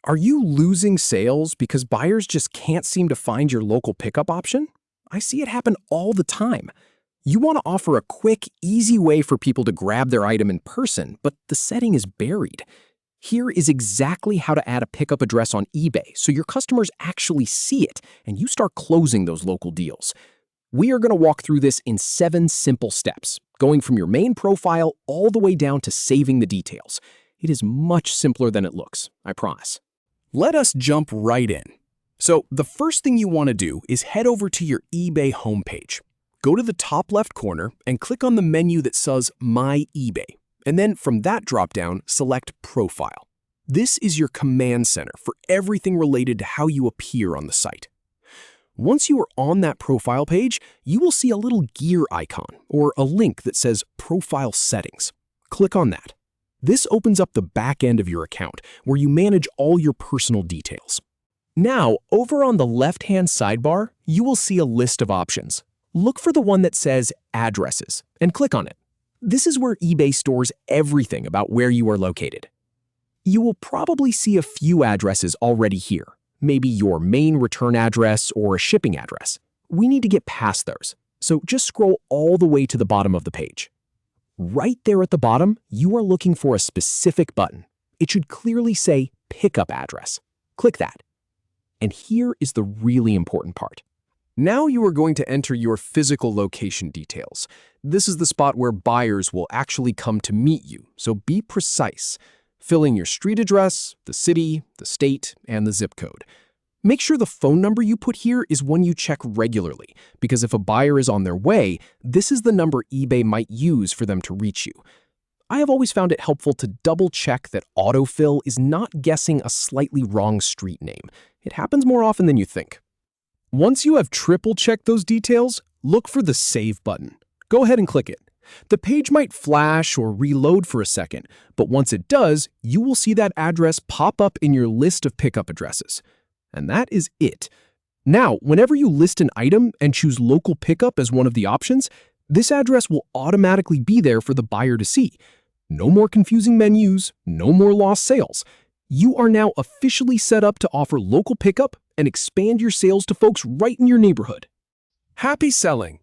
Are you losing sales because buyers just can't seem to find your local pickup option? I see it happen all the time. You want to offer a quick, easy way for people to grab their item in person, but the setting is buried. Here is exactly how to add a pickup address on eBay so your customers actually see it and you start closing those local deals. We are going to walk through this in 7 simple steps, going from your main profile all the way down to saving the details. It is much simpler than it looks, I promise. Let us jump right in. So the first thing you want to do is head over to your eBay homepage. Go to the top left corner and click on the menu that says My eBay. And then from that dropdown, select Profile. This is your command center for everything related to how you appear on the site. Once you are on that profile page, you will see a little gear icon or a link that says Profile Settings. Click on that. This opens up the back end of your account where you manage all your personal details. Now, over on the left-hand sidebar, you will see a list of options. Look for the one that says Addresses and click on it. This is where eBay stores everything about where you are located. You will probably see a few addresses already here, maybe your main return address or a shipping address. We need to get past those, so just scroll all the way to the bottom of the page. Right there at the bottom, you are looking for a specific button. It should clearly say Pickup Address. Click that. And here is the really important part. Now you are going to enter your physical location details. This is the spot where buyers will actually come to meet you, so be precise. Fill in your street address, the city, the state, and the zip code. Make sure the phone number you put here is one you check regularly, because if a buyer is on their way, this is the number eBay might use for them to reach you. I have always found it helpful to double-check that autofill is not guessing a slightly wrong street name. It happens more often than you think. Once you have triple-checked those details, look for the Save button. Go ahead and click it. The page might flash or reload for a second, but once it does, you will see that address pop up in your list of pickup addresses. And that is it. Now, whenever you list an item and choose local pickup as one of the options, this address will automatically be there for the buyer to see. No more confusing menus, no more lost sales. You are now officially set up to offer local pickup and expand your sales to folks right in your neighborhood. Happy selling!